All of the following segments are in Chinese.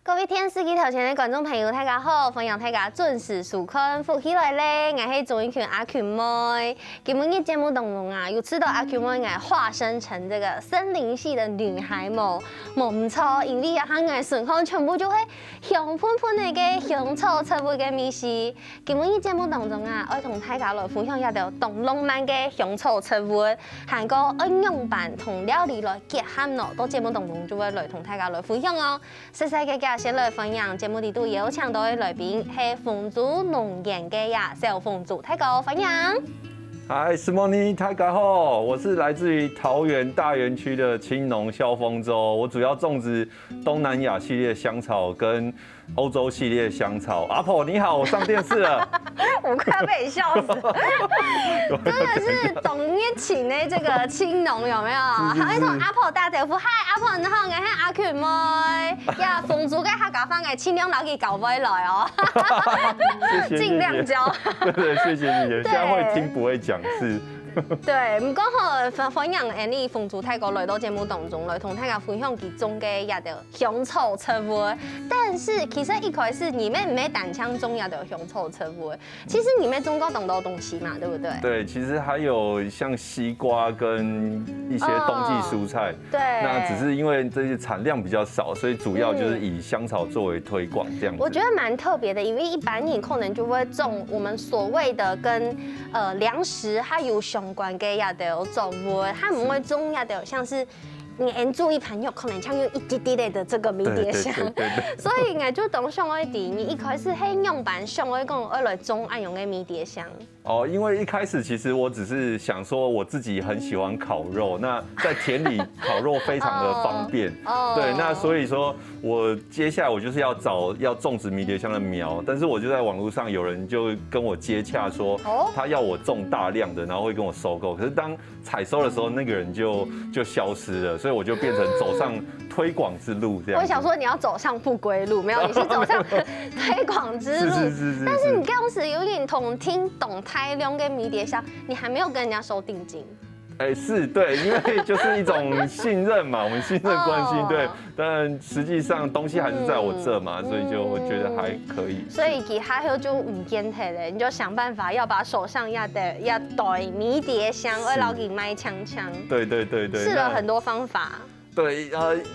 各位电视机头前的观众朋友，大家好，欢迎大家准时收看《福起来咧》，我是钟意群阿群妹。今日节目当中啊，有知道阿群妹我化身成这个森林系的女孩模，唔错，因为啊，我顺口全部就会香喷喷的香草植物的美食。今日节目当中啊，我同大家来分享一条动浪漫的香草植物，韩国应用版同料理来结合咯，到节目当中就会来同大家来分享哦。细细个先来分享节目里度有请到的来宾是丰珠农研的小丰珠，大家分享。嗨，斯莫尼，大家好，我是来自于桃园大园区的青农萧丰洲，我主要种植东南亚系列香草跟欧洲系列香草。阿婆你好，我上电视了，我快要被你笑死，真的是董一晴的这个青农有没有？还有一种阿婆打招呼，嗨阿婆你好，我是阿群妹，呀丰珠跟客家话的青农老给搞回来哦，谢谢，尽量教。对，谢谢你，现在会听不会讲是。对，唔讲好分享你丰珠泰国来到节目当中来同大家分享其中嘅一条香草植物。但是其实一开始你们唔係单槍種一條香草植物，其實你們種過很多東西嘛，對不對？对，其实还有像西瓜跟一些冬季蔬菜。对。那只是因为这些产量比较少，所以主要就是以香草作为推广这样子。我觉得蛮特别的，因为一般你可能就會種我們所謂的跟糧食還有相關嘅一條作物，它唔會種一條像是。你按住一盤肉，可能像有一滴滴的这个迷迭香，所以我就懂上一啲，你一開始係用版上一講二來種愛用嘅迷迭香。哦，因为一开始其实我只是想说我自己很喜欢烤肉，那在田里烤肉非常的方便，对，那所以说我接下来我就是要种植迷迭香的苗，但是我就在网络上有人就跟我接洽说，他要我种大量的，然后会跟我收购，可是当采收的时候那个人就消失了，所以我就变成走上推广之路这样。我想说你要走上不归路，没有，你是走上推广之路，是。但是你当时有点听懂太量跟迷迭香，你还没有跟人家收定金。哎，是对，因为就是一种信任嘛，我们信任关系，对。但实际上东西还是在我这嘛，所以就我觉得还可以。所以其他就唔坚持咧，你就想办法要把手上要袋迷迭香，而老给卖枪。对。试了很多方法。对，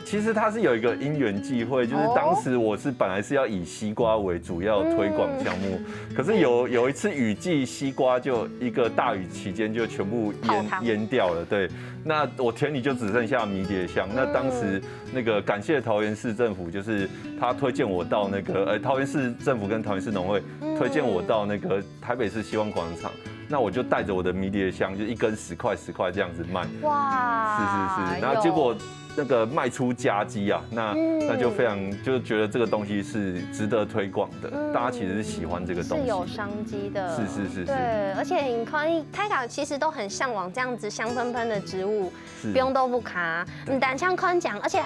其实它是有一个因缘际会，就是当时我本来是要以西瓜为主要推广项目，可是有一次雨季，西瓜就一个大雨期间就全部淹掉了，对，那我田里就只剩下迷迭香，那当时那个感谢桃园市政府，就是他推荐我到那个桃园市政府跟桃园市农会推荐我到那个台北市希望广场。那我就带着我的迷迭香，就一根10块这样子卖。哇！是，然后结果那个卖出佳绩啊，那就非常就觉得这个东西是值得推广的，大家其实是喜欢这个东西，是有商机的。是。对，而且你看，泰港其实都很向往这样子香喷喷的植物，不用豆腐卡，你单枪宽讲，而且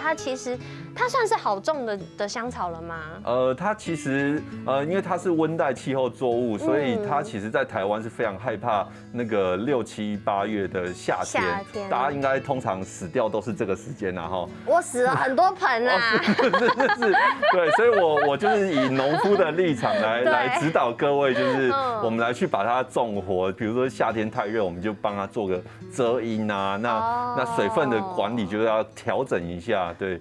它算是好种的香草了吗？它其实因为它是温带气候作物，所以它其实在台湾是非常害怕那个6、7、8月的夏天，大家应该通常死掉都是这个时间啊哈。我死了很多盆啊。是，对，所以我就是以农夫的立场来指导各位，就是我们来去把它种活。比如说夏天太热，我们就帮它做个遮阴啊，那水分的管理就要调整一下，对，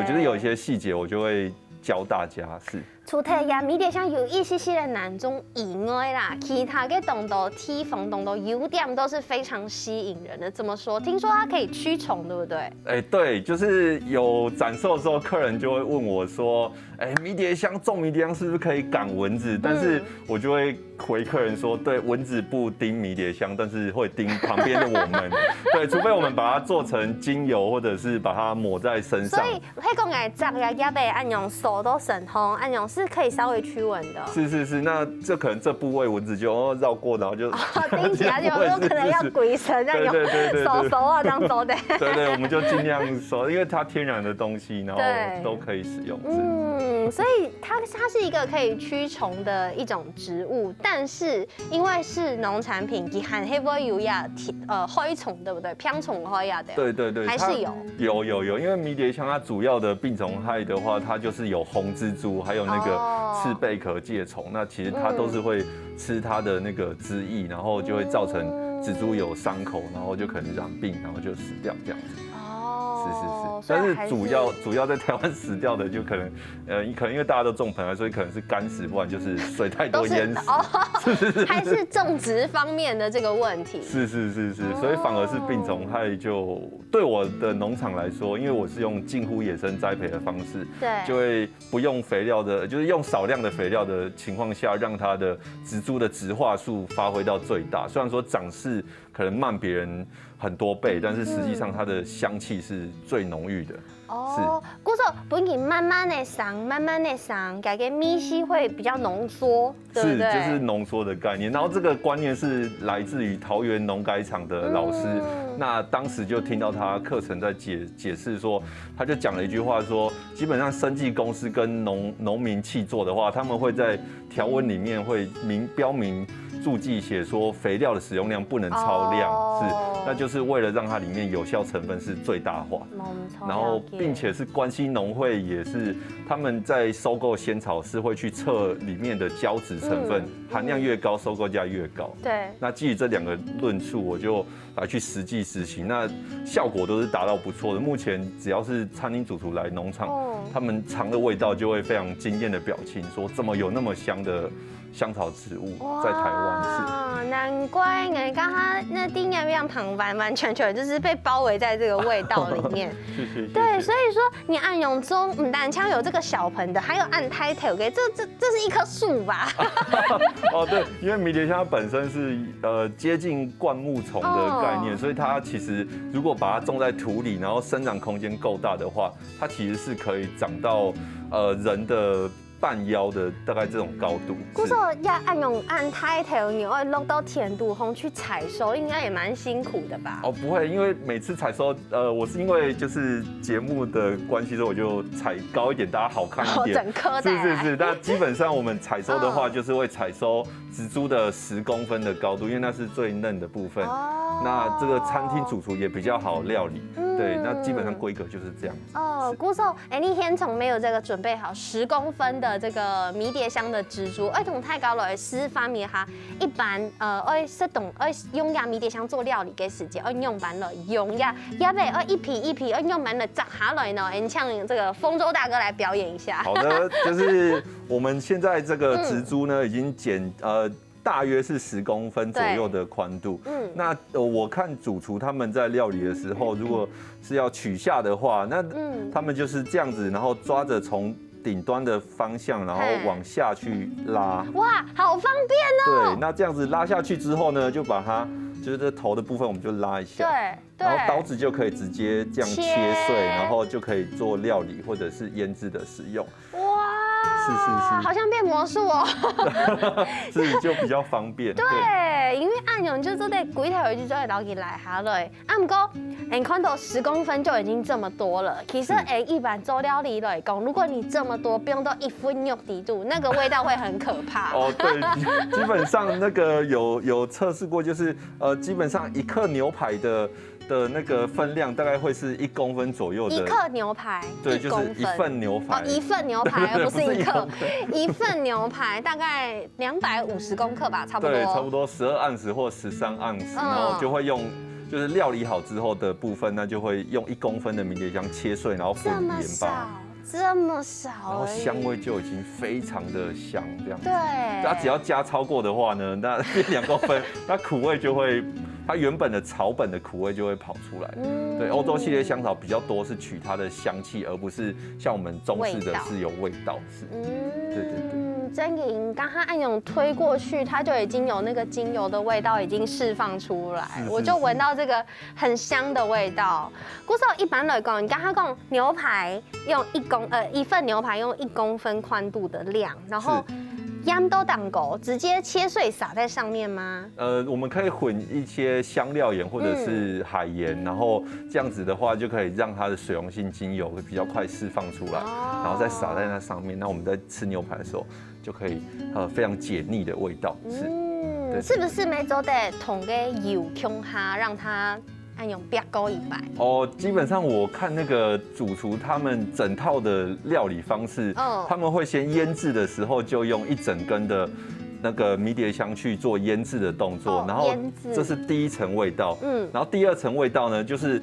我觉得有一些细节我就会教大家是。除了呀，迷迭香有一些的难种以外啦，其他的动作、体防动作优点都是非常吸引人的。怎么说？听说它可以驱虫，对不对？哎，对，就是有展售的时候，客人就会问我说：“哎，迷迭香种迷迭香是不是可以赶蚊子？”但是我就会回客人说：“对，蚊子不叮迷迭香，但是会叮旁边的我们。对，除非我们把它做成精油，或者是把它抹在身上。”所以，迄个爱摘呀，也袂按用手都省通，按用是可以稍微驱蚊的。是，那这可能这部位蚊子就绕过，然后就叮起来就有可能要鬼神那种手啊这样走的。对，我们就尽量手，因为它天然的东西，然后都可以使用。所以它是一个可以驱虫的一种植物，但是因为是农产品，它含黑波油呀害虫，对不对？偏虫害呀的。对，还是有，因为迷迭香它主要的病虫害的话，它就是有红蜘蛛，还有那个刺贝壳介虫，那其实它都是会吃它的那个汁液，然后就会造成蜘蛛有伤口，然后就可能染病，然后就死掉这样子。是，但是主要在台湾死掉的就可能因为大家都种盆栽，所以可能是干死，不然就是水太多淹死。是，还是种植方面的这个问题。是，所以反而是病虫害就对我的农场来说，因为我是用近乎野生栽培的方式，对，就会不用肥料的，就是用少量的肥料的情况下，让它的植株的植化数发挥到最大。虽然说长势可能慢别人很多倍，但是实际上它的香气是最浓郁的。故说本你慢慢的上，改个米稀会比较浓缩，对不对？就是浓缩的概念。然后这个观念是来自于桃园农改场的老师，那当时就听到他课程在解释说，他就讲了一句话说，基本上生技公司跟农民契作的话，他们会在条文里面会标明注记写说肥料的使用量不能超量，那就是为了让它里面有效成分是最大化。然后并且是关西农会也是他们在收购仙草是会去测里面的胶质成分，含量越高收购价越高。对，那基于这2个论述，我就来去实际实行，那效果都是达到不错的。目前只要是餐厅主厨来农场，他们尝的味道就会非常惊艳的表情，说怎么有那么香的香草植物在台湾是。难怪你刚刚那丁洋样旁完完全全就是被包围在这个味道里面。谢。对，所以说你按用中单枪有这个小盆的，还有按胎头给这是一棵树吧？对，因为迷迭香它本身是接近灌木丛的概念，所以它其实如果把它种在土里，然后生长空间够大的话，它其实是可以长到人的半腰的大概这种高度。故说要按胎头，你会落到田土红去采收，应该也蛮辛苦的吧？不会，因为每次采收，我是因为就是节目的关系，所以我就采高一点，大家好看一点。整颗的。是。但基本上我们采收的话，就是会采收植株的10公分的高度，因为那是最嫩的部分。那这个餐厅主厨也比较好料理。对，那基本上规格就是这样。姑说，你先从没有这个准备好10公分的这个迷迭香的植株，从太高了施发明哈，一般用呀迷迭香做料理给时间，用完了用呀，要不一批一批用完了摘下来呢，像这个丰州大哥来表演一下。好的，就是我们现在这个植株呢，已经大约是10公分左右的宽度。那我看主厨他们在料理的时候，如果是要取下的话，那他们就是这样子，然后抓着从顶端的方向，然后往下去拉。哇，好方便哦！对，那这样子拉下去之后呢，就把它就是这头的部分我们就拉一下。对，然后刀子就可以直接这样切碎，然后就可以做料理或者是腌制的使用。是，好像变魔术哦。是，就比较方便。对，因为按用就做得几条就做得捞起来下来。不过你看到10公分就已经这么多了。其实一般做料理来讲，如果你这么多，不用到1分肉底度，那个味道会很可怕。对，基本上那个有测试过，就是基本上1克牛排的那个分量大概会是1公分左右的。1克牛排，对，就是1份牛排。1份牛排，而不是1克。1份牛排大概250公克吧，差不多。对，差不多12盎司或13盎司，然后就会用。就是料理好之后的部分，那就会用1公分的迷迭香切碎，然后混盐巴。这么少，然后香味就已经非常的香，这样子。对，它只要加超过的话呢，那变2公分，它苦味就会，它原本的草本的苦味就会跑出来。对，欧洲系列香草比较多是取它的香气，而不是像我们中式的是有味道。是，对。真给刚刚按钮推过去，它就已经有那个精油的味道已经释放出来，我就闻到这个很香的味道。故事一般来讲，你刚刚讲牛排用1一份牛排用1公分宽度的量，然后腌豆蛋糕直接切碎撒在上面吗？我们可以混一些香料盐或者是海盐，然后这样子的话就可以让它的水溶性精油会比较快释放出来，然后再撒在那上面。那我们在吃牛排的时候就可以非常解腻的味道。是不是每周得同个油控它，让它按用别高一摆？基本上我看那个主厨他们整套的料理方式，他们会先腌制的时候就用1整根的那个迷迭香去做腌制的动作，然后这是第1层味道，然后第2层味道呢，就是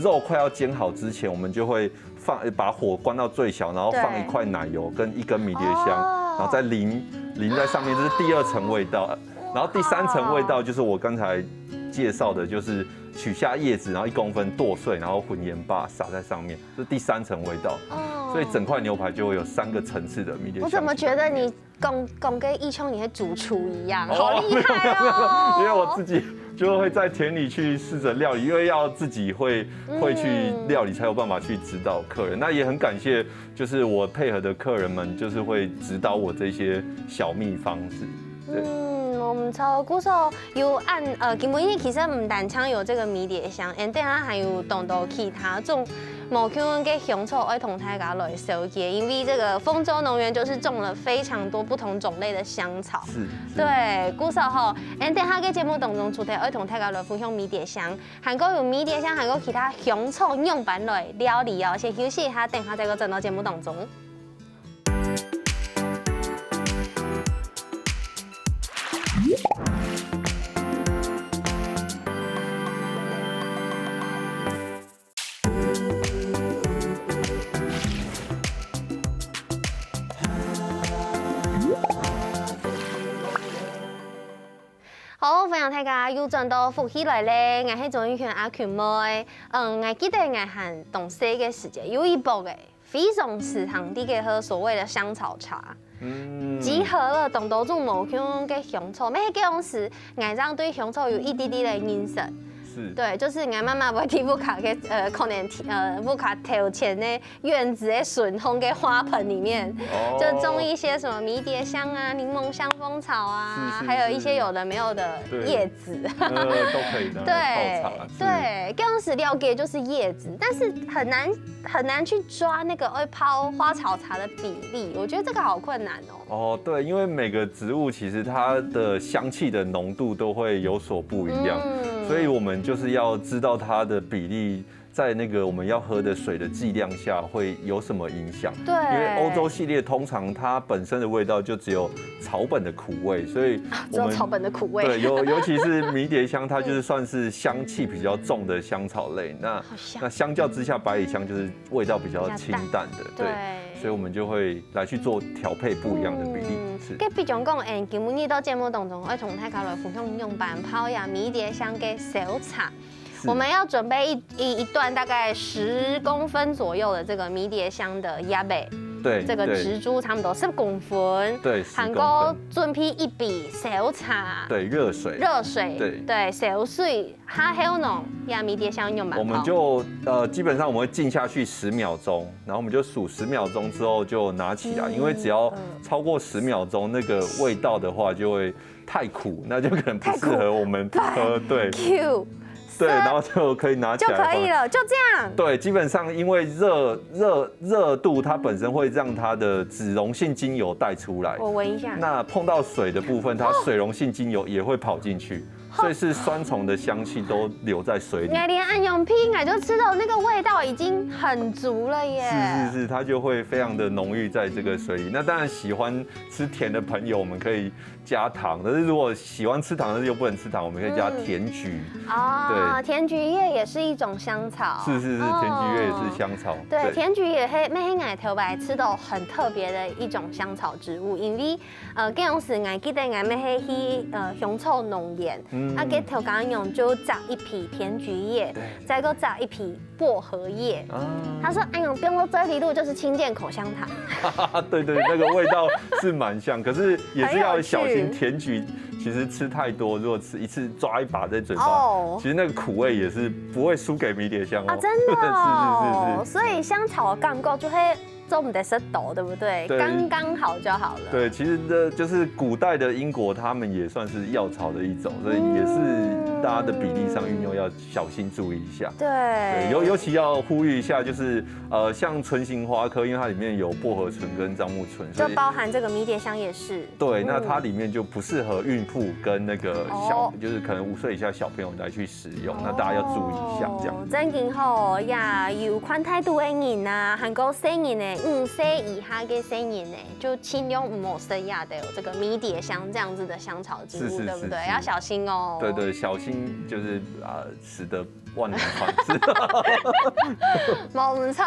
肉快要煎好之前，我们就会把火关到最小，然后放1块奶油跟1根迷迭香，然后再淋在上面，这是第2层味道。然后第3层味道就是我刚才介绍的，就是取下叶子，然后1公分剁碎，然后混盐巴撒在上面，这是第3层味道。所以整块牛排就会有3个层次的迷迭香。我怎么觉得你讲跟一秋你是主厨一样，好厉害哦！因为我自己就会在田里去试着料理，因为要自己会去料理才有办法去指导客人。那也很感谢，就是我配合的客人们，就是会指导我这些小秘方子。我们超鼓手有根本其实唔单枪有这个迷迭香，等下还有动到其他种某种嘅香草会同大家来收集，因为这个丰州农园就是种了非常多不同种类的香草。对，鼓手吼，等下嘅节目当中，除了会同大家来分享迷迭香，还有迷迭香，还有其他香草用品来料理哦。先休息一下，等下再个转到节目当中。好，分享大家又转到福喜来咧，我係做一圈阿權妹，我記得我係同細嘅時間有一部嘅非常時常啲嘅喝所謂的香草茶。集合了同多種無種嘅香草，咩嗰陣時，我這對香草有一啲啲嘅認識。对，就是我媽媽會提布卡嘅可能布卡頭前的院子的筍紅嘅花盆裡面，就種一些什麼迷迭香啊、檸檬香蜂草啊，還有一些有的沒有的葉子，都可以的。對對，剛開始了解就是葉子，但是很難去抓那個會泡花草茶的比例，我覺得這個好困難哦。對，因為每個植物其實它的香氣的濃度都會有所不一樣，所以我們就是要知道它的比例，在那個我們要喝的水的劑量下會有什麼影響。對，因為歐洲系列通常它本身的味道就只有草本的苦味，所以只有草本的苦味。對，尤其是迷迭香，它就是算是香氣比較重的香草類。那相較之下，百里香就是味道比較清淡的。對，所以我們就會來去做調配不一樣的比例。是。跟比如講，今日到節目當中，我同大家來分享用板泡呀迷迭香嘅小茶。我們要準備一段大概10公分左右的這個迷迭香的葉尾，對，這個植株差不多10公分，對，韓國準備一筆小茶，對，熱水，對，小水，還有呢，呀迷迭香用嘛，我們就基本上我們會浸下去10秒鐘，然後我們就數10秒鐘之後就拿起來，因為只要超過10秒鐘，那個味道的話就會太苦，那就可能不適合我們喝，對。對，然後就可以拿起來就可以了，就這樣。對，基本上因為熱度它本身會讓它的脂溶性精油帶出來。我聞一下。那碰到水的部分，它水溶性精油也會跑進去。所以是酸蟲的香氣都留在水裡。我連按用拼，我就吃到那個味道已經很足了耶。是，它就會非常的濃郁在這個水裡。那當然喜歡吃甜的朋友，我們可以加糖。但是如果喜歡吃糖但是又不能吃糖，我們可以加甜菊。對，甜菊葉也是一種香草。是，甜菊葉也是香草。對，甜菊也係咩係頭白吃到很特別的一種香草植物，因為嗰陣時我記得我咩係去香草農園。啊，給頭剛用就摘一批甜菊葉，再個摘一批薄荷葉。他說：“哎呦，不用到這一路就是清健口香糖。”對，那個味道是蠻像，可是也是要小心甜菊。其實吃太多，如果吃一次抓一把在嘴巴，其實那個苦味也是不會輸給迷迭香哦。啊，真的哦。是。所以香草的感覺就會做唔得失度，对不对？刚刚好就好了。对，其实这就是古代的英国，他们也算是药草的一种，所以也是大家的比例上运用要小心注意一下。对，尤其要呼吁一下，就是像唇形花科，因为它里面有薄荷醇跟樟木醇，就包含这个迷迭香也是。对，那它里面就不适合孕妇跟那个就是可能5岁以下小朋友来去使用，那大家要注意一下这样。真今好呀，有宽态度的人啊，韩国成人呢，5岁以下的成人呢，就尽量唔好食亚的有这个迷迭香这样子的香草植物，对不对？要小心哦。对，小心就是使得万年船只。冇唔错，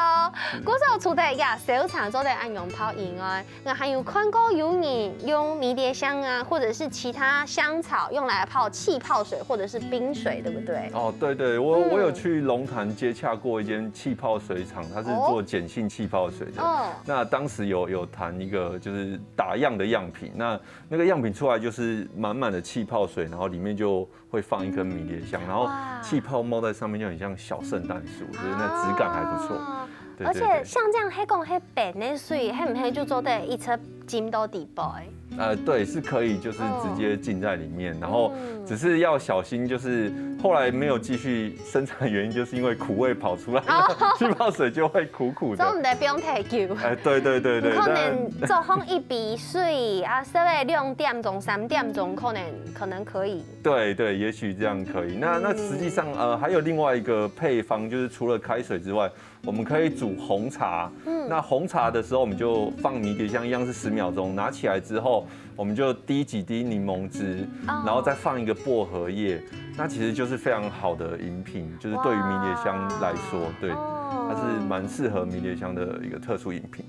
嗰首除咗呀小茶做的按用泡以外，我还有看过有人用迷迭香啊，或者是其他香草用来泡气泡水或者是冰水，对不对？哦，对，我有去龙潭接洽过一间气泡水厂，它是做碱性气泡水的。那当时有谈一个就是打样的样品，那个样品出来就是满满的气泡水，然后里面就会放一根迷迭香，然后气泡冒在上面就很像小圣诞树，我觉得那质感还不错。而且像这样黑讲黑白的水，黑唔黑就做得一侧浸到底部。对，是可以，就是直接浸在里面，然后只是要小心，就是后来没有继续生产，原因就是因为苦味跑出来，气泡水就会苦苦的。所以唔得不用太久。对。可能做烘一笔水啊，稍微2点钟、3点钟，可能可以。对，也许这样可以。那实际上还有另外一个配方，就是除了开水之外，我们可以煮红茶。那红茶的时候，我们就放迷迭香，一样是10秒钟，拿起来之后，我们就滴几滴柠檬汁，然后再放一个薄荷叶，那其实就是非常好的饮品，就是对于迷迭香来说，对，它是蛮适合迷迭香的一个特殊饮品。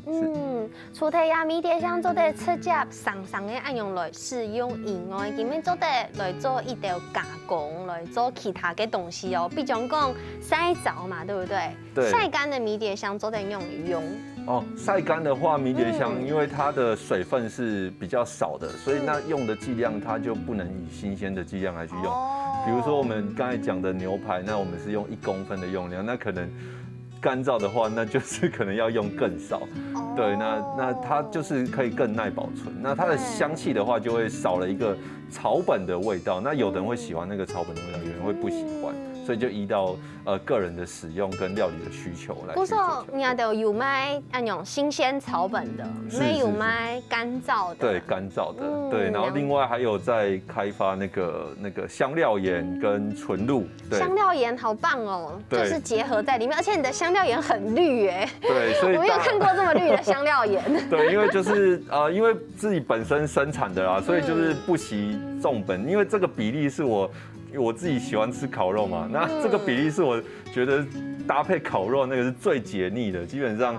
除了呀迷迭香做得直接上的按用来使用以外，今日做得来做一道加工，来做其他的东西哦，比如讲晒枣嘛，对不对？对。晒干的迷迭香做得用。晒干的话，迷迭香因为它的水分是比较少的，所以那用的剂量它就不能以新鲜的剂量来去用。比如说我们刚才讲的牛排，那我们是用1公分的用量，那可能干燥的话，那就是可能要用更少。对，那它就是可以更耐保存。那它的香气的话，就会少了一个草本的味道。那有的人会喜欢那个草本的味道，有人会不喜欢。所以就依到个人的使用跟料理的需求来。不是，你要都有卖那种新鲜草本的，没有卖干燥的。对，干燥的，对。然后另外还有在开发那个香料盐跟纯露。对，香料盐好棒哦，就是结合在里面，而且你的香料盐很绿哎。对，所以我没有看过这么绿的香料盐。对，因为就是因为自己本身生产的啦，所以就是不惜重本，因为这个比例是我自己喜欢吃烤肉嘛，那这个比例是我觉得搭配烤肉那个是最解腻的，基本上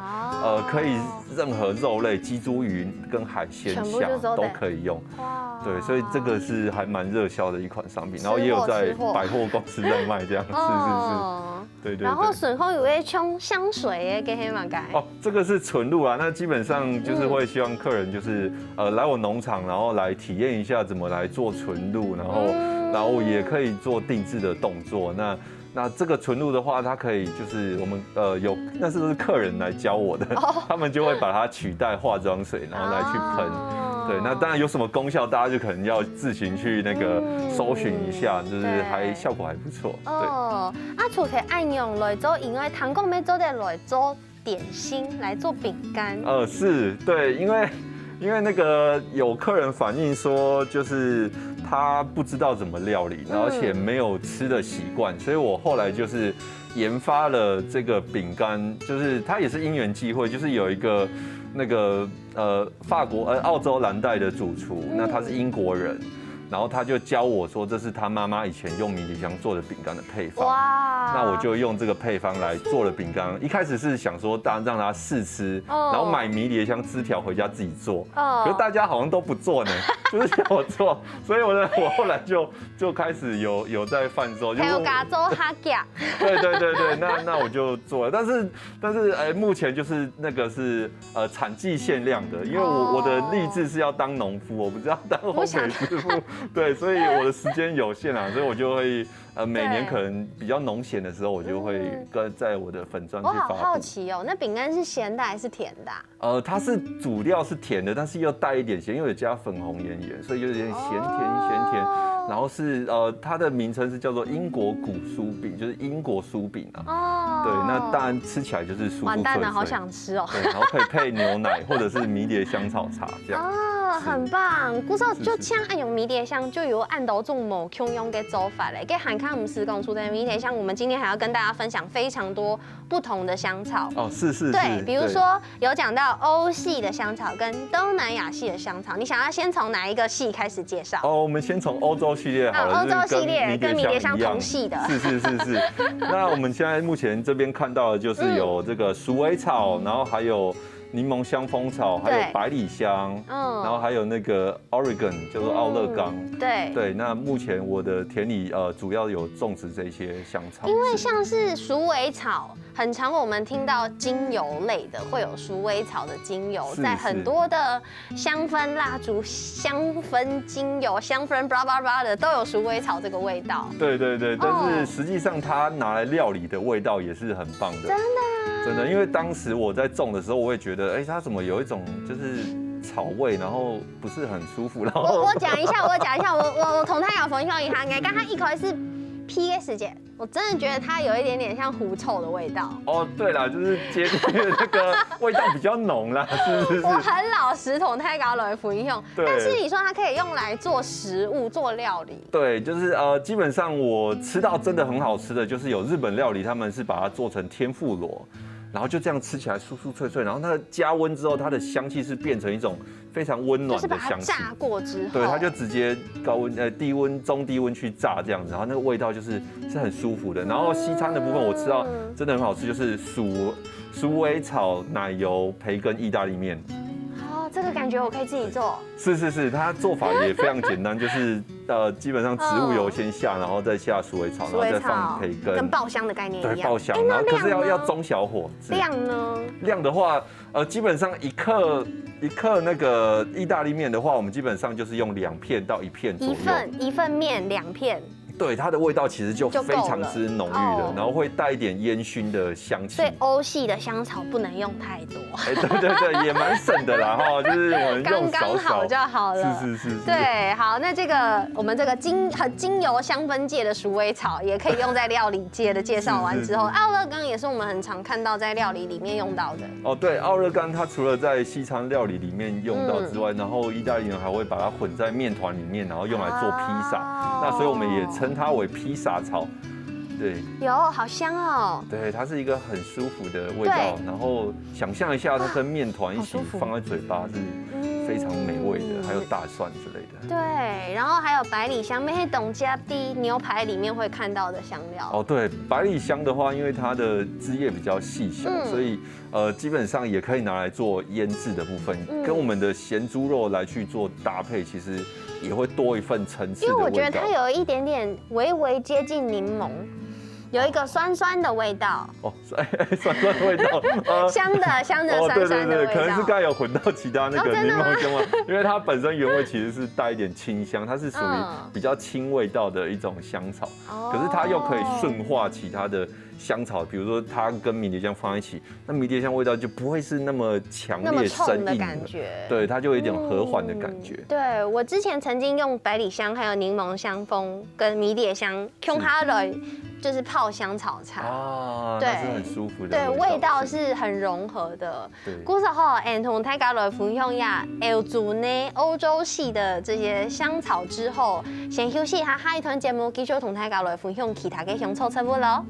可以任何肉类、鸡、猪、鱼跟海鲜虾都可以用。对，所以这个是还蛮热销的一款商品，然后也有在百货公司在卖这样。是。对。然后顺后有会冲香水给黑马改。这个是纯露啊，那基本上就是会希望客人就是来我农场，然后来体验一下怎么来做纯露，然后也可以做定制的动作。那这个纯露的话，它可以就是我们那是客人来教我的，他们就会把它取代化妆水，然后来去喷。对，那当然有什么功效，大家就可能要自行去那个搜寻一下，就是效果还不错。对。除了按用来做，因为糖果要做的来做点心，来做饼干。是，对，因为那个有客人反映说，就是他不知道怎么料理，而且没有吃的习惯，所以我后来就是研发了这个饼干，就是它也是因缘际会，就是有一个那个澳洲蓝带的主厨，那他是英国人。然后他就教我说，这是他妈妈以前用迷迭香做的饼干的配方。那我就用这个配方来做了饼干。一开始是想说让他试吃，然后买迷迭香枝条回家自己做。可是大家好像都不做呢，就是叫我做，所以我后来就开始有在贩售，还有加做哈夹。对，那我就做了，但是目前就是那个是产季限量的，因为我的立志是要当农夫，我不知道当烘焙师傅。对，所以我的时间有限啊，所以我就会每年可能比较浓咸的时候，我就会在我的粉专去发布。我好好奇哦，那饼干是咸的还是甜的啊？它是主料是甜的，但是又带一点咸，因为有加粉红盐盐，所以有点咸甜。然后是它的名称是叫做英国古酥饼，就是英国酥饼啊。哦。对，那当然吃起来就是酥酥脆脆。完蛋了，好想吃哦。对，然后可以配牛奶或者是迷迭香草茶这样。哦，很棒。古时候就像按用迷迭香，就有按到种某腔用嘅做法嘞。给韩康姆斯讲出的迷迭香，我们今天还要跟大家分享非常多不同的香草。哦，是。对，比如说有讲到欧系的香草跟东南亚系的香草，你想要先从哪一个系开始介绍？哦，我们先从欧洲系列好了。欧洲系列跟迷迭香同系的。是。那我们现在目前这边看到的就是有这个鼠尾草，然后还有柠檬香蜂草，还有百里香，然后还有那个 Oregon 叫做奥勒冈。对，那目前我的田里主要有种植这些香草。因为像是鼠尾草，很常我们听到精油类的会有鼠尾草的精油，在很多的香氛蜡烛、香氛精油、香氛巴拉巴拉的都有鼠尾草这个味道。对，但是实际上它拿来料理的味道也是很棒的。真的，因为当时我在种的时候，我也觉得，它怎么有一种就是草味，然后不是很舒服。然后我讲一下，我同他有分享一下，刚刚一开始 PS 姐，我真的觉得它有一点点像狐臭的味道。哦，对啦，就是接近那个味道比较浓啦，是。我很老实同太高来分享，但是你说它可以用来做食物、做料理。对，就是基本上我吃到真的很好吃的，就是有日本料理，他们是把它做成天妇罗。然后就这样吃起来酥酥脆脆，然后它加温之后，它的香气是变成一种非常温暖的香气。就是把它炸过之后，对，它就直接高温低温中低温去炸这样子，然后那个味道是很舒服的。然后西餐的部分我吃到真的很好吃，就是鼠尾草奶油培根意大利面。这个感觉我可以自己做。是，它做法也非常简单，就是基本上植物油先下，然后再下鼠尾草，然后再放培根，跟爆香的概念一样。对，爆香。然后可是要中小火。量呢？量的话，基本上一克那个意大利面的话，我们基本上就是用2片到1片左右。一份面2片。对，它的味道其实就非常之浓郁的，然后会带一点烟熏的香气。所以欧系的香草不能用太多。对，也蛮省的啦哈，就是我们用刚好就好了。是。对，好，那我们这个精油香氛界的鼠尾草也可以用在料理界的。介绍完之后，奥勒冈也是我们很常看到在料理里面用到的。哦，对，奥勒冈它除了在西餐料理里面用到之外，然后意大利人还会把它混在面团里面，然后用来做披萨。那所以我们也称它为披萨草。对，有好香哦。对，它是一个很舒服的味道，然后想象一下它跟面团一起放在嘴巴是非常美味的，还有大蒜之类的。对，然后还有百里香，那些董家的牛排里面会看到的香料。哦，对，百里香的话，因为它的枝叶比较细小，所以基本上也可以拿来做腌制的部分，跟我们的咸猪肉来去做搭配，其实也会多一份层次的味道。因为我觉得它有一点点微微接近柠檬。有一个酸酸的味道哦，酸的味道，香的酸酸的味道，可能是刚才有混到其他那个柠檬香味，因为它本身原味其实是带一点清香，它是属于比较轻味道的一种香草，可是它又可以顺化其他的香草，比如说它跟迷迭香放在一起，那迷迭香味道就不会是那么强烈生硬的感觉，对，它就有一点和缓的感觉。对，我之前曾经用百里香、还有柠檬香蜂跟迷迭香用它来就是泡香草茶啊，对，是很舒服的，对，味道是很融合的。古时候，同大家来分享一下欧洲系的这些香草之后，先休息一下，下一段节目继续同大家来分享其他的香草植物咯。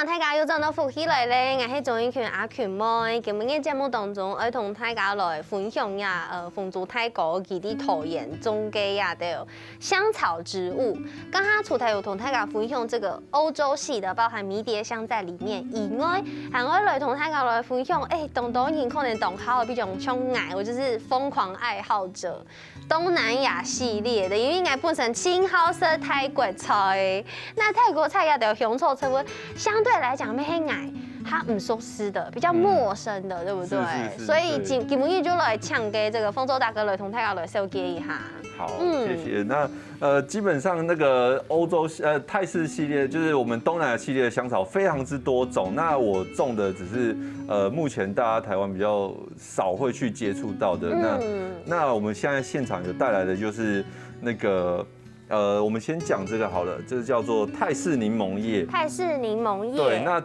大家又轉到福喜來咧，我係總英權阿權妹。今日嘅節目當中，我同大家來分享呀，豐州泰國佢啲桃園種嘅呀的香草植物。剛剛出台有同大家分享這個歐洲系的，包含迷迭香在裡面以外，還會來同大家來分享，東人可能懂好比較像我就是瘋狂愛好者。東南亞系列的，因為應該本身青好色泰國菜，那泰國菜也都有香草成分，相對來講，咩係它唔熟悉的，比較陌生的，對不對？所以今日就來搶給這個豐州大哥來同大家來紹介一下。好，謝謝。那基本上那個歐洲泰式系列，就是我們東南亞系列的香草非常之多種。那我種的只是目前大家台灣比較少會去接觸到的。那我們現在現場有帶來的就是那個。我們先講這個好了，這個叫做泰式檸檬葉。泰式檸檬葉。對，那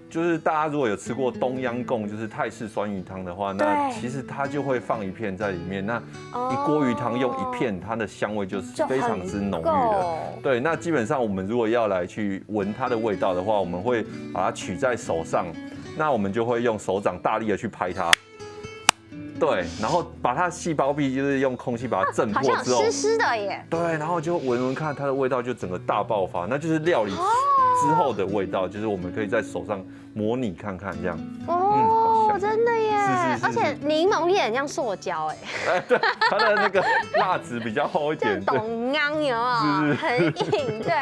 就是大家如果有吃過東央貢，就是泰式酸魚湯的話，那其實它就會放一片在裡面。那一鍋魚湯用一片，它的香味就是非常之濃郁的。對，那基本上我們如果要來去聞它的味道的話，我們會把它取在手上，那我們就會用手掌大力的去拍它。對，然後把它細胞壁就是用空氣把它震破之後，好像濕濕的耶。對，然後就聞聞看它的味道就整個大爆發，那就是料理之後的味道，就是我們可以在手上模擬看看這樣。哦，真的耶！是。而且檸檬葉很像塑膠哎。對，它的那個蠟質比較厚一點。懂剛有啊，很硬對。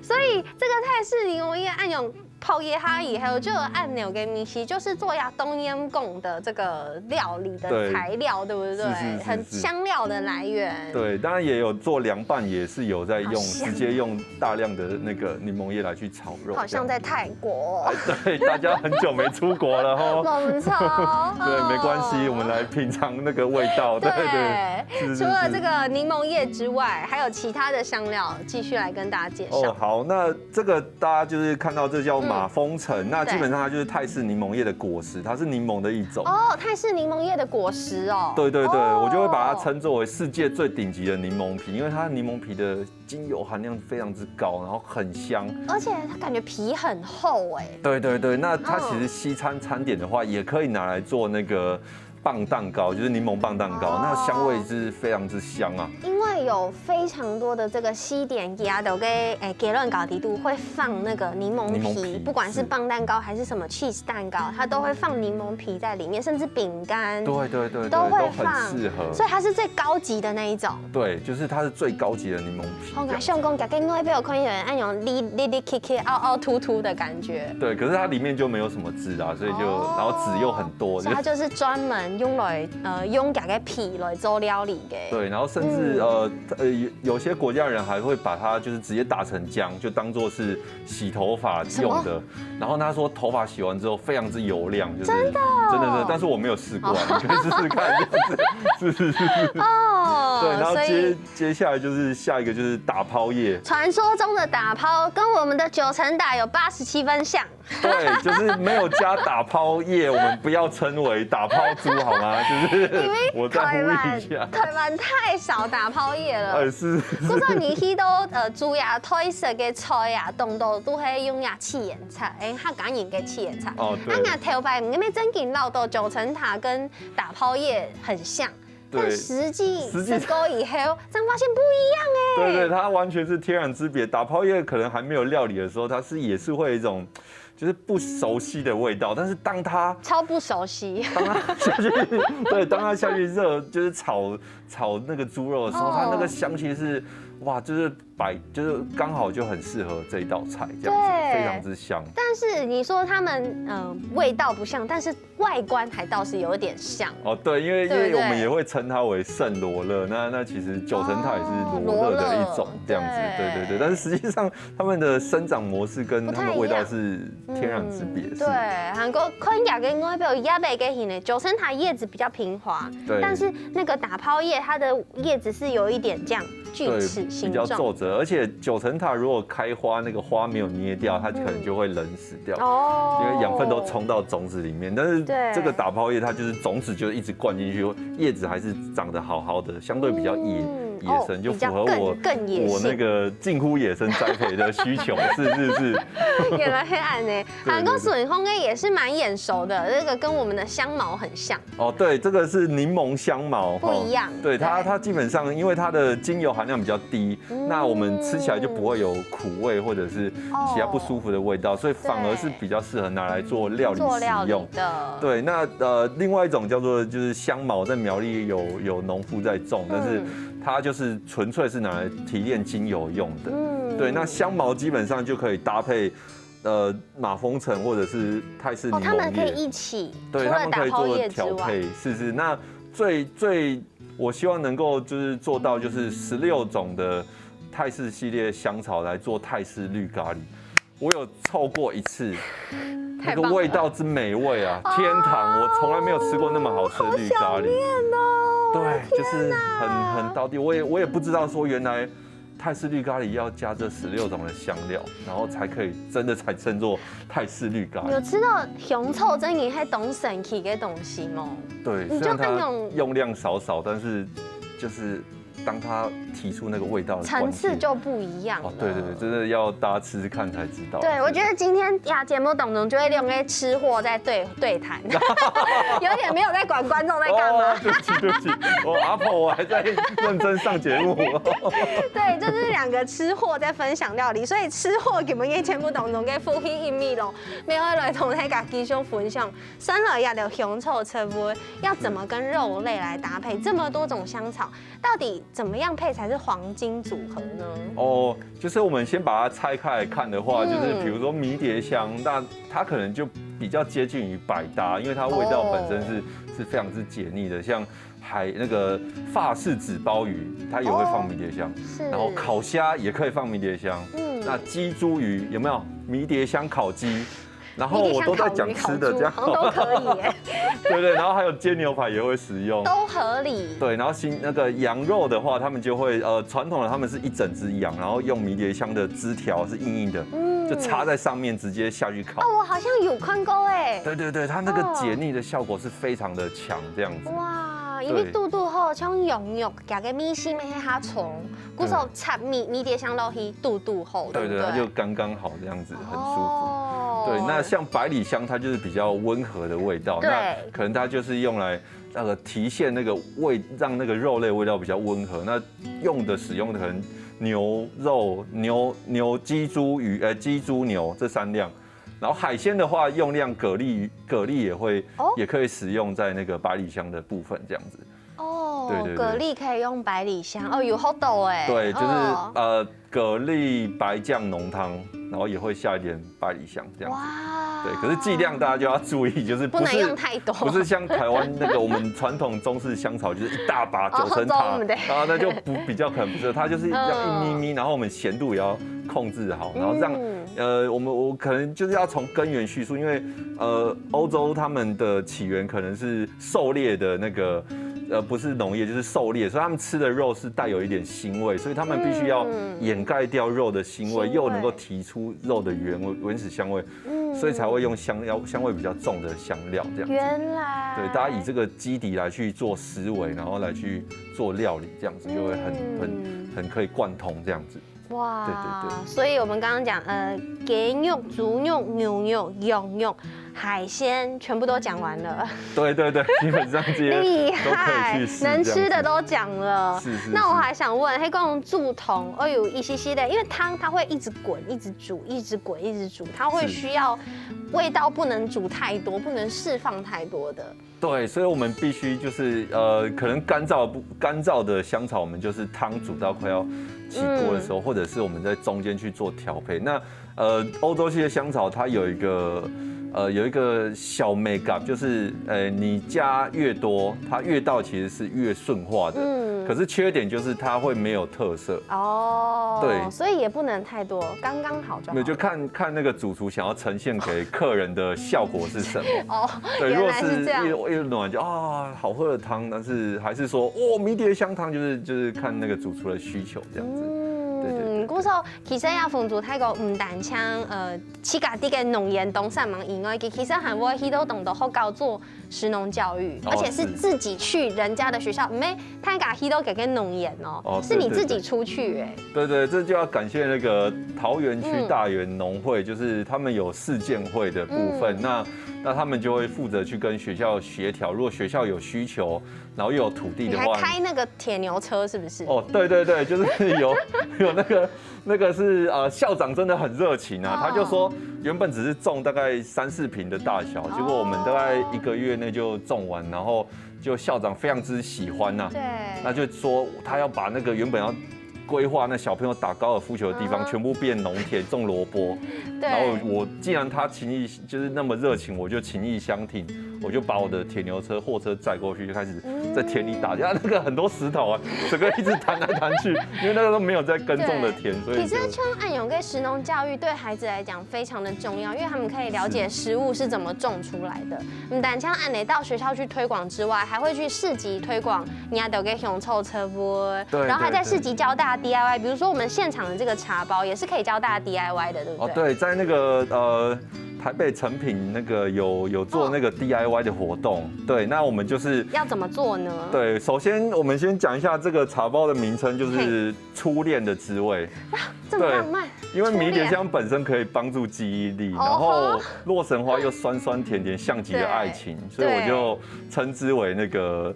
所以這個泰式檸檬葉按用。泡椰哈以後就有按鈕給米奇，就是做呀冬陰功的這個料理的材料，對不對？很香料的來源。對，當然也有做涼拌，也是有在用，直接用大量的那個檸檬葉來去炒肉。好像在泰國。對，大家很久沒出國了哈。沒錯。對，沒關係，我們來品嘗那個味道。對。除了這個檸檬葉之外，還有其他的香料，繼續來跟大家介紹。哦，好，那這個大家就是看到這叫馬蜂橙，那基本上它就是泰式檸檬葉的果實，它是檸檬的一種。哦，泰式檸檬葉的果實哦。對對對，我就會把它稱作為世界最頂級的檸檬皮，因為它檸檬皮的精油含量非常之高，然後很香，而且它感覺皮很厚哎。對對對，那它其實西餐餐點的話，也可以拿來做那個棒蛋糕，就是檸檬棒蛋糕，那香味是非常之香啊。因為有非常多的這個西點家都給給亂搞地度會放那個檸檬皮，不管是棒蛋糕還是什麼 cheese 蛋糕，它都會放檸檬皮在裡面，甚至餅乾，對對對，都會放，很適合。所以它是最高級的那一種。對，就是它是最高級的檸檬皮。我感想講，夾緊我被我看有人按用粒粒 K 凹凹凸凸的感覺。對，可是它裡面就沒有什麼汁啊，所以就然後籽又很多，所以它就是專門用來用夾嘅皮來做料理嘅。對，然後甚至有些國家人還會把它就是直接打成漿，就當做是洗頭髮用的。然後他說頭髮洗完之後非常之油亮，就是真的，但是我沒有試過，你可以試試看。是。哦。對，然後接下來就是下一個就是打拋葉。傳說中的打拋跟我們的九層塔有87分像。對，就是沒有加打拋葉，我們不要稱為打拋豬好嗎？就是我再呼籲一下，台灣太少打拋葉了。是。嗰陣你去到煮呀泰式嘅菜呀，動到都係用呀赤鹽菜，客家人嘅赤鹽菜。哦，對。啊，頭擺唔咩真見撈到九層塔跟打拋葉很像。但實際吃過以後，才發現不一樣哎。對，它完全是天壤之別。打拋葉可能還沒有料理的時候，它也是會有一種就是不熟悉的味道，但是當它超不熟悉，當它下去對，當它下去熱就是炒那個豬肉的時候，它那個香氣是哇，就是剛好就很適合這一道菜，這樣子非常之香。但是你說他們味道不像，但是外觀還倒是有一點像。哦，對，因為我們也會稱它為聖羅勒，那其實九層塔也是羅勒的一種，這樣子，對。但是實際上他們的生長模式跟他們味道是天壤之別。對，韓國昆雅跟外表亞北嘅型呢，九層塔葉子比較平滑，但是那個打拋葉它的葉子是有一點這樣鋸齒形狀，比較皺褶。而且九層塔如果開花，那個花沒有捏掉，它可能就會冷死掉，因為養分都衝到種子裡面。但是這個打拋葉，它就是種子就一直灌進去，葉子還是長得好好的，相對比較野。野生，就符合我那个近乎野生栽培的需求。是。原来黑暗呢，韩国笋烘也是蛮眼熟的，这个跟我们的香茅很像。哦，对，这个是柠檬香茅，不一样。对它基本上因为它的精油含量比较低，那我们吃起来就不会有苦味或者是其他不舒服的味道，所以反而是比较适合拿来做料理使用的。对，那另外一种叫做就是香茅，在苗栗有农夫在种，但是它就是纯粹是拿来提炼精油用的。对，那香茅基本上就可以搭配马蜂橙或者是泰式柠檬叶，他们可以一起，对，他们可以做调配。是。那最我希望能够就是做到就是16种的泰式系列香草来做泰式绿咖喱。我有凑过一次，那个味道之美味啊，天堂！我从来没有吃过那么好吃的绿咖喱。对，就是很道地。我也不知道说原来泰式绿咖喱要加这16种的香料，然后才可以真的才称作泰式绿咖喱。有吃到香草真的是懂神奇的东西吗？对，虽然它用量少，但是就是当它提出那个味道的层次就不一样了。对，真的要大家吃吃看才知道。对，我觉得今天节目当中就会用那些吃货在对谈，有点没有在管观众在干嘛。对不起，阿婆我还在认真上节目。对，就是2个吃货在分享料理，所以吃货今日节目当中嘅呼吸一米咯，要来同大家继续分享生了也的香草车味，要怎么跟肉类来搭配，这么多种香草，到底怎么样配才是黄金组合呢？哦，就是我们先把它拆开来看的话，就是比如说迷迭香，那它可能就比较接近于百搭，因为它味道本身是非常之解腻的，像那个法式纸包鱼，它也会放迷迭香，然后烤虾也可以放迷迭香，那鸡猪鱼有没有迷迭香烤鸡？然后我都在讲吃的，这样都可以耶。对，然后还有煎牛排也会使用，都合理。对，然后那个羊肉的话，他们就会传统的他们是一整只羊，然后用迷迭香的枝条是硬的，就插在上面直接下去烤。我好像有看过哎。对，它那个解腻的效果是非常的强，这样子。哇，因为肚好像羊肉加个米线咩哈重，古时候插迷迭香落去肚好，对，它就刚刚好这样子，很舒服。对，那像百里香，它就是比较温和的味道，那可能它就是用来提现那个让那个肉类味道比较温和。那使用的可能牛肉、鸡猪鱼、鸡猪牛这3样。然后海鲜的话，用量蛤蜊也可以使用在那个百里香的部分，这样子。对，蛤蜊可以用百里香有好多哎。对，就是蛤蜊白酱浓汤，然后也会下一点百里香这样子。对，可是剂量大家就要注意，就是不能用太多，不是像台湾那个我们传统中式香草，就是一大把9层塔，然后那就比较可能不是，它就是要一咪咪，然后我们咸度也要控制好，然后让我可能就是要从根源叙述，因为欧洲他们的起源可能是狩猎的那个。不是农业就是狩猎，所以他们吃的肉是带有一点腥味，所以他们必须要掩盖掉肉的腥味，又能够提出肉的原始香味，所以才会用香味比较重的香料这样子。原来对，大家以这个基底来去做思维，然后来去做料理，这样子就会很可以贯通这样子。哇，对，所以我们刚刚讲鸡肉、猪肉、牛肉、羊肉。海鲜全部都讲完了，对，基本上这些厉害，能吃的都讲了。是。那我还想问，黑公煮桶，一些的，因为汤它会一直滚，一直煮，一直滚，一直煮，它会需要味道不能煮太多，不能释放太多的。对，所以我们必须就是可能干燥的香草，我们就是汤煮到快要起锅的时候，或者是我们在中间去做调配。那欧洲系的香草它有一个小美感，就是你加越多，它味道其实是越顺化的。可是缺点就是它会没有特色。对，所以也不能太多，刚刚好就好。就看那个主厨想要呈现给客人的效果是什么。对，如果是一暖就好喝的汤，但是还是说迷迭香汤，就是看那个主厨的需求这样子。对。古故说其實也分做泰國唔單槍自家啲嘅農業東山忙以外，其實還會去到懂得好搞做食農教育，而且是自己去人家的學校，唔係泰家去到給個農業哦，是你自己出去哎。对对，这就要感谢那个桃園區大園農會，就是他們有試建會的部分，那他們就會負責去跟學校協調，如果學校有需求，然後又有土地的話，你還開那個鐵牛車是不是？哦，對對對，就是有那個是校長真的很熱情啊，他就說原本只是種大概3、4坪的大小，結果我們大概1個月內就種完，然後就校長非常之喜歡吶，對，那就說他要把那個原本要規劃那小朋友打高爾夫球的地方，全部變農田種蘿蔔。然後我既然他情意就是那麼熱情，我就情意相挺，我就把我的鐵牛車、貨車載過去，就開始在田裡打。那個很多石頭啊，整個一直彈來彈去，因為那個都沒有在耕種的田，所以。其實像安永跟食農教育對孩子來講非常的重要，因為他們可以了解食物是怎麼種出來的。唔但像安內到學校去推廣之外，還會去市集推廣，你要都給熊臭車播，然後還在市集教大家 DIY， 比如說我們現場的這個茶包也是可以教大家 DIY 的，對不對？哦，對，在那個台北誠品那個有做那個 DIY 的活動，對，那我們就是要怎麼做呢？對，首先我們先講一下這個茶包的名稱，就是初戀的滋味。這麼浪漫。因為迷迭香本身可以幫助記憶力，然後洛神花又酸酸甜甜，像極了愛情，所以我就稱之為那個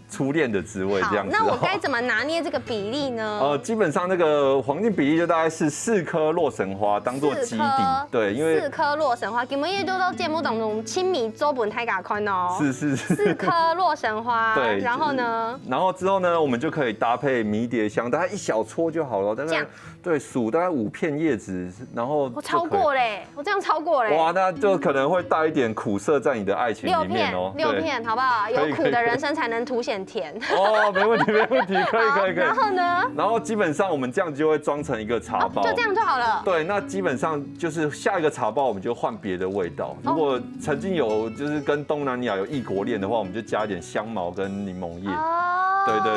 初戀的滋味這樣子。那我該怎麼拿捏這個比例呢？基本上那個黃金比例就大概是4顆洛神花當做基底，對，因為4顆洛神花，根本也就到節目當中親密周本太嘎寬哦。是4顆洛神花，對，然後呢？然後之後呢，我們就可以搭配迷迭香，大概1小撮就好了，大概對，數大概5片葉子，然後我超過嘞，我這樣超過嘞。哇，那就可能會帶一點苦澀在你的愛情裡面哦。6片，好不好？有苦的人生才能凸顯甜。哦，沒問題，沒問題，可以。然後呢？然後基本上我們這樣就會裝成一個茶包，就這樣就好了。對，那基本上就是下一個茶包我們就換別的味道。如果曾經有就是跟東南亞有異國戀的話，我們就加一點香茅跟檸檬葉。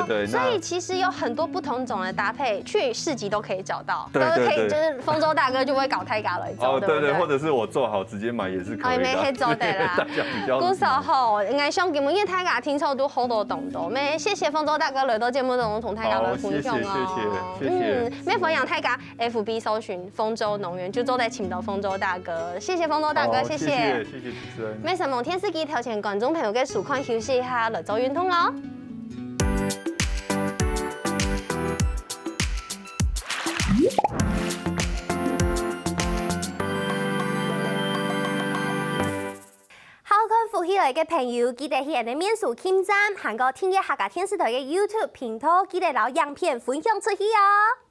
對，所以其實有很多不同種的搭配，去市集都可以找到，對，就是豐州大哥就會搞太嘎來做，對不對？或者是我做好直接買也是可以的。沒黑做的啦。古時候應該想因為太嘎聽錯都好多動作，咩？謝謝豐州大哥來到節目中同太嘎來分享哦。謝謝。咩分享太嘎 FB 搜尋豐州農園，就坐在請到豐州大哥，謝謝豐州大哥，謝謝。謝謝主持人。咩什麼天司機頭前觀眾朋友嘅數款休息一下，來做運動咯。起來嘅朋友，記得去人哋面書網站，韓國聽嘅客家電視台嘅 YouTube 頻道，記得攞影片分享出去哦。